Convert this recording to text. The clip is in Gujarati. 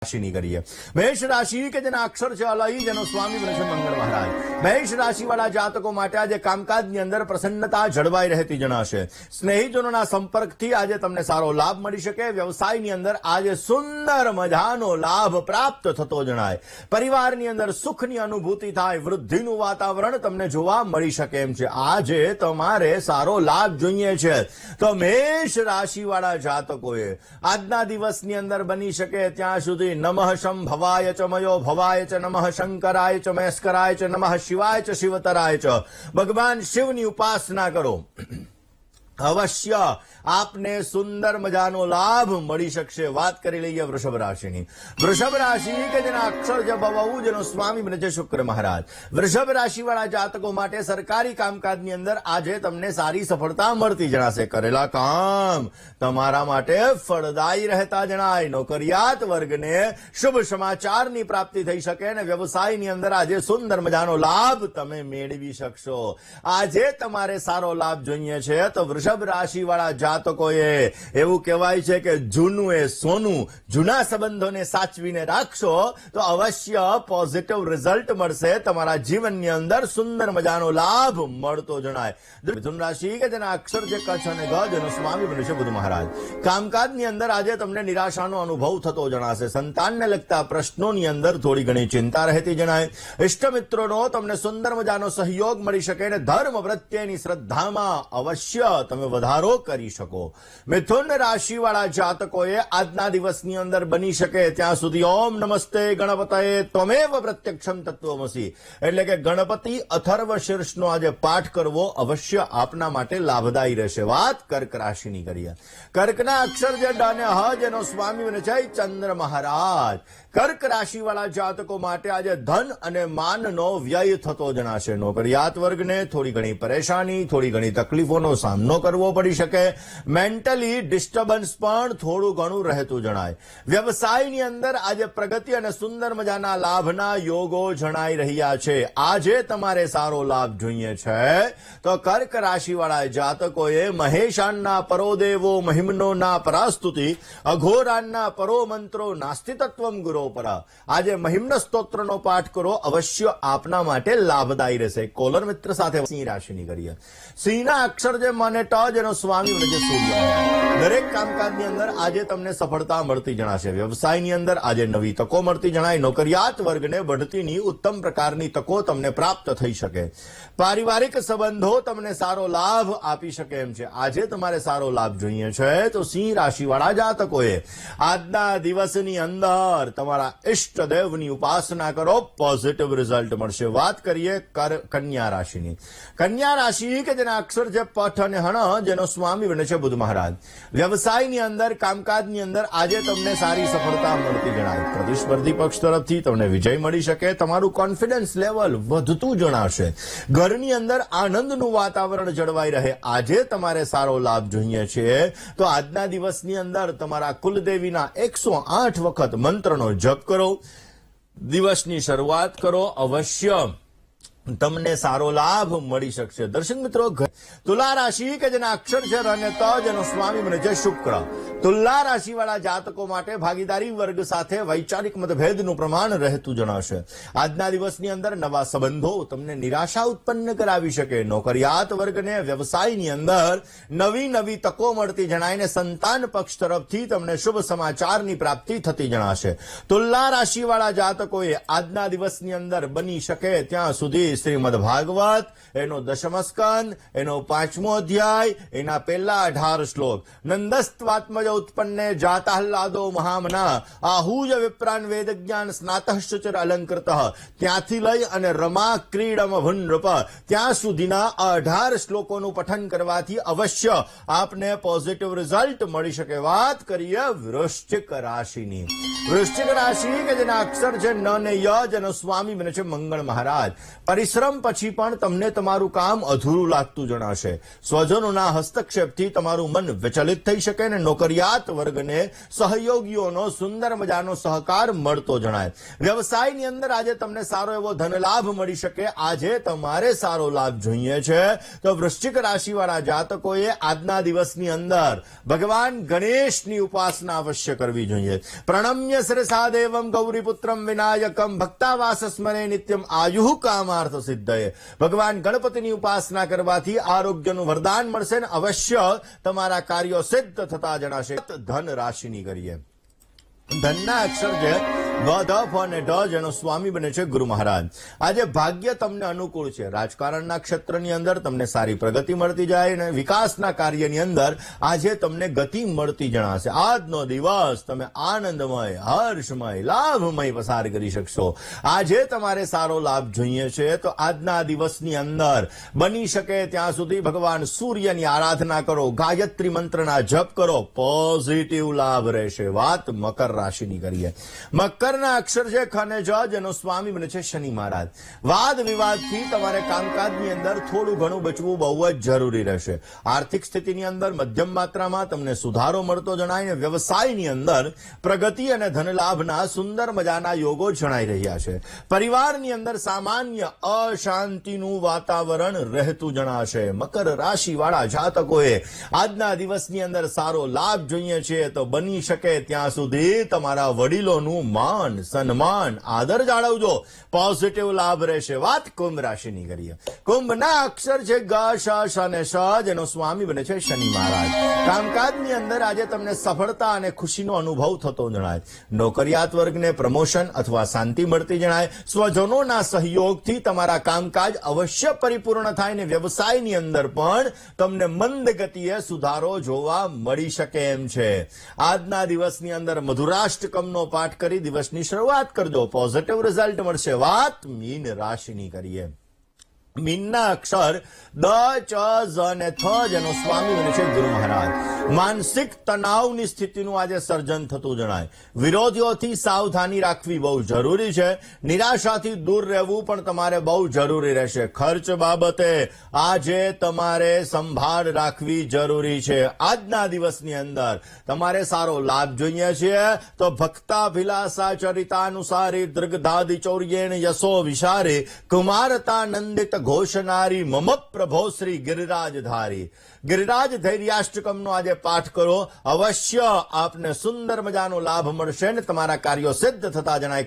રાશિની કરીએ। મેષ રાશિ કે જેના અક્ષર છે અલઈ, જેનો સ્વામી બને છે મંગળ મહારાજ। મેષ રાશિવાળા જાતકો માટે આજે કામકાજની અંદર પ્રસન્નતા જળવાઈ રહેતી જણાશે। સ્નેહીજનોના સંપર્કથી આજે તમને સારો લાભ મળી શકે। વ્યવસાયની અંદર આજે સુંદર મજાનો લાભ પ્રાપ્ત થતો જણાય। પરિવારની અંદર સુખની અનુભૂતિ થાય, વૃદ્ધિનું વાતાવરણ તમને જોવા મળી શકે એમ છે। આજે તમારે સારો લાભ જોઈએ છે તો મેષ રાશિવાળા જાતકોએ આજના દિવસની અંદર બની શકે ત્યાં સુધી નમઃ શંભવાય ચ મયો ભવાય ચ નમઃ શંકરાય ચ મહેસ્કરાય ચ નમઃ શિવાય ચ શિવતરાય ચ ભગવાન શિવની ઉપાસના કરો। અવશ્ય આપને સુંદર મજાનો લાભ મળી શકશે। વાત કરી લઈએ વૃષભ રાશિની। વૃષભ રાશિ કે જેના અક્ષર છે બહુ, જેનો સ્વામી બને છે શુક્ર મહારાજ। વૃષભ રાશિવાળા જાતકો માટે સરકારી કામકાજની અંદર આજે તમને સારી સફળતા મળતી જણાશે। કરેલા કામ તમારા માટે ફળદાયી રહેતા જણાય। નોકરિયાત વર્ગને શુભ સમાચારની પ્રાપ્તિ થઈ શકે અને વ્યવસાયની અંદર આજે સુંદર મજાનો લાભ તમે મેળવી શકશો। આજે તમારે સારો લાભ જોઈએ છે તો વૃષભ રાશિવાળા જાતકોએ એવું કહેવાય છે કે જૂનું એ સોનું, જૂના સંબંધોને સાચવીને રાખશો તો અવશ્ય પોઝિટિવ રિઝલ્ટ મળશે। તમારા જીવનની અંદર સુંદર મજાનો લાભ મળતો જણાય। મિથુન રાશિ કે જેના અક્ષર છે કચ્છ અને ગ, જેનો સ્વામી બને છે બુધ મહારાજ। કામકાજની અંદર આજે તમને નિરાશાનો અનુભવ થતો જણાશે। સંતાનને લગતા પ્રશ્નોની અંદર થોડી ઘણી ચિંતા રહેતી જણાય। ઇષ્ટ મિત્રોનો તમને સુંદર મજાનો સહયોગ મળી શકે અને ધર્મ પ્રત્યેની શ્રદ્ધામાં અવશ્ય તમે વધારો કરી શકો। મિથુન રાશિવાળા જાતકોએ આજના દિવસની અંદર બની શકે ત્યાં સુધી ઓમ નમસ્તે ગણપતયે ત્વમેવ પ્રત્યક્ષમ તત્વમસી એટલે કે ગણપતિ અથર્વ શીર્ષનો આજે પાઠ કરવો અવશ્ય આપના માટે લાભદાયી રહેશે। વાત કર્ક રાશિની કરીએ। કર્કના અક્ષર જે ડ અને હ, જેનો સ્વામી બને છે ચંદ્ર મહારાજ। કર્ક રાશિવાળા જાતકો માટે આજે ધન અને માનનો વ્યય થતો જણાશે। નોકરિયાત વર્ગને થોડી ઘણી પરેશાની, થોડી ઘણી તકલીફોનો સામનો કરવો પડી શકે। મેન્ટલી ડિસ્ટર્બન્સ પણ થોડું ઘણું રહેતું જણાય। વ્યવસાયની અંદર આજે પ્રગતિ અને સુંદર મજાના લાભના યોગો જણાઈ રહ્યા છે। આજે તમારે સારો લાભ જોઈએ છે તો કર્ક રાશિવાળા જાતકોએ મહેશાનના પરોદેવો મહિમ્નોના પરાસ્તુતિ અઘોરાનના પરો મંત્રો નાસ્તિ તત્વમ ગુરો પર આજે મહિમ્ન સ્તોત્રનો પાઠ કરો, અવશ્ય આપના માટે લાભદાયી રહેશે। કોલર મિત્ર સાથે સિંહ રાશિની કરીએ। સિંહના અક્ષર જે મને ટ, જેનો સ્વામી બને છે સૂર્ય। દરેક કામકાજની અંદર આજે તમને સફળતા મળતી જણાશે। વ્યવસાયની અંદર આજે નવી તકો મળતી જણાય। નોકરિયાત વર્ગને બઢતીની ઉત્તમ પ્રકારની તકો તમને પ્રાપ્ત થઈ શકે। પારિવારિક સંબંધો તમને સારો લાભ આપી શકે એમ છે। આજે તમારે સારો લાભ જોઈએ છે તો સિંહ રાશિવાળા જાતકોએ આજના દિવસની અંદર તમારા ઇષ્ટદેવની ઉપાસના કરો, પોઝિટિવ રિઝલ્ટ મળશે। વાત કરીએ કન્યા રાશિની। કન્યા રાશિ કે જેના અક્ષર છે પઠ અને હણ, જેનો સ્વામી બને છે બુધ મહારાજ। વ્યવસાયની અંદર કામકાજની અંદર આજે તમને સારી સફળતા મળતી જણાય। પ્રતિસ્પર્ધી પક્ષ તરફથી તમને વિજય મળી શકે। તમારું કોન્ફિડન્સ લેવલ વધતું જણાશે। ઘરની અંદર આનંદનું વાતાવરણ જળવાઈ રહે। આજે તમારે સારો લાભ જોઈએ છે તો આજના દિવસની અંદર તમારા કુલદેવીના 108 વખત મંત્રનો જપ કરો, દિવસની શરૂઆત કરો, અવશ્ય તમને સારો લાભ મળી શકશે। દર્શક મિત્રો, તુલા રાશિ કે જેના અક્ષર છે ર અને ત, જેનો સ્વામી બને છે શુક્ર। તુલા રાશિવાળા જાતકો માટે ભાગીદારી વર્ગ સાથે વૈચારિક મતભેદનું પ્રમાણ રહેતું જણાશે। આજના દિવસની અંદર નવા સંબંધો તમને નિરાશા ઉત્પન્ન કરાવી શકે। નોકરિયાત વર્ગને વ્યવસાયની અંદર નવી તકો મળતી જણાય ને સંતાન પક્ષ તરફથી તમને શુભ સમાચારની પ્રાપ્તિ થતી જણાશે। તુલા રાશિવાળા જાતકોએ આજના દિવસની અંદર બની શકે ત્યાં સુધી શ્રીમદ ભાગવત એનો 10મ સ્કંદ, એનો 5મો અધ્યાય, એના પહેલા 18 શ્લોક, નંદસ્ત્વાત્મજ ઉત્પન્ને જાતાહ્લાદો મહામના આહુજ વિપ્રાન વેદ જ્ઞાન સ્નાતશ્ચર અલંકૃત, ત્યાંથી લઈ અને રમા ક્રીડમ ભુનૃપ ત્યાં સુધીના 18 શ્લોકોનું પઠન કરવાથી અવશ્ય આપને પોઝિટિવ રિઝલ્ટ મળી શકે। વાત કરીએ વૃશ્ચિક રાશિની। વૃશ્ચિક રાશિ કે જેના અક્ષર છે ન ને ય, જેનો સ્વામી બને છે મંગળ મહારાજ। પરિશ્રમ પછી પણ તમને તમારું કામ અધૂરું લાગતું જણાશે. સ્વજનોના હસ્તક્ષેપથી તમારું મન વિચલિત થઈ શકે અને નોકરિયાત વર્ગને સહયોગીઓનો સુંદર મજાનો સહકાર મળતો જણાય. વ્યવસાયની અંદર આજે તમને સારો એવો ધન લાભ મળી શકે. આજે તમારે સારો લાભ જોઈએ છે તો વૃશ્ચિક રાશિવાળા જાતકોએ આજના દિવસની અંદર ભગવાન ગણેશની ઉપાસના અવશ્ય કરવી જોઈએ. પ્રણમ્ય શિરસા દેવમ ગૌરીપુત્રમ વિનાયકમ ભક્તાવાસ સ્મરે નિત્યમ આયુઃ કામાર્થ સિદ્ધયે. ભગવાન ગણપતિની ઉપાસના કરવાથી આરોગ્યનું વરદાન મળશે અને અવશ્ય તમારા કાર્યો સિદ્ધ થતા જણાશે. ધન રાશિની કરીએ. ધનના અક્ષર છે વ, ધ, ફ અને ઢ, જેનો સ્વામી બને છે ગુરુ મહારાજ. આજે ભાગ્ય તમને અનુકૂળ છે. રાજકારણના ક્ષેત્રની અંદર તમને સારી પ્રગતિ મળતી જાય અને વિકાસના કાર્યની અંદર આજે તમને ગતિ મળતી જણાશે. આજનો દિવસ તમે આનંદમય, હર્ષમય, લાભમય પસાર કરી શકશો. આજે તમારે સારો લાભ જોઈએ છે તો આજના દિવસની અંદર બની શકે ત્યાં સુધી ભગવાન સૂર્યની આરાધના કરો, ગાયત્રી મંત્રના જપ કરો, પોઝિટિવ લાભ રહેશે. વાત મકર રાશિની કરીએ. મકરના અક્ષર છે ખ અને જ, જેનો સ્વામી બને છે શનિ મહારાજ. વાદ વિવાદથી તમારે કામકાજની અંદર થોડું ઘણું બચવું બહુ જ જરૂરી રહેશે. આર્થિક સ્થિતિની અંદર મધ્યમ માત્રામાં તમને સુધારો મળતો જણાય. વ્યવસાયની અંદર પ્રગતિ અને ધનલાભના સુંદર મજાના યોગો જણાઈ રહ્યા છે. પરિવારની અંદર સામાન્ય અશાંતિનું વાતાવરણ રહેતું જણાશે. મકર રાશિવાળા જાતકોએ આજના દિવસની અંદર સારો લાભ જોઈએ છે તો બની શકે ત્યાં સુધી તમારા વડીલોનું માન, સન્માન, આદર જાળવજો. પોઝિટિવ લાભ રહેશે. વાત કુંભ રાશિની કરીએ. કુંભના અક્ષર છે ગ, શ, શ અને શ, જેનો સ્વામી બને છે શનિ મહારાજ. કામકાજની અંદર આજે તમને સફળતા અને ખુશીનો અનુભવ થતો જણાય. નોકરિયાત વર્ગને પ્રમોશન અથવા શાંતિ મળતી જણાય. સ્વજનોના સહયોગથી તમારા કામકાજ અવશ્ય પરિપૂર્ણ થાય અને વ્યવસાયની અંદર પણ તમને મંદ ગતિએ સુધારો જોવા મળી શકે એમ છે. આજના દિવસની અંદર મધુરાષ્ટકમનો પાઠ કરી દિવસની શરૂઆત કરજો. પોઝિટિવ રિઝલ્ટ મળશે. વાત મીન રાશિની કરીએ. મીનના અક્ષર દ, ચ, ઝ અને થ, જેનો સ્વામી બને છે ગુરુ મહારાજ. માનસિક તણાવની સ્થિતિનું આજે સર્જન થતું જણાય. વિરોધીઓથી સાવધાની રાખવી બહુ જરૂરી છે. નિરાશાથી દૂર રહેવું પણ તમારે બહુ જરૂરી રહેશે. ખર્ચ બાબતે આજે તમારે સંભાળ રાખવી જરૂરી છે. આજના દિવસની અંદર તમારે સારો લાભ જોઈએ છે તો ભક્તાભિલાષા ચરિતાનુસારી દૃગધાદિ ચૌર્યેણ યશો વિશારે કુમારતા નંદિત ઘોષનારી મમ પ્રભો શ્રી ગિરિરાજધારી. ગિરિરાજ ધૈર્યાષ્ટકમનો આજે પાઠ કરો. અવશ્ય આપને સુંદર મજાનો લાભ મળશે અને તમારા કાર્યો સિદ્ધ થતા જણાય.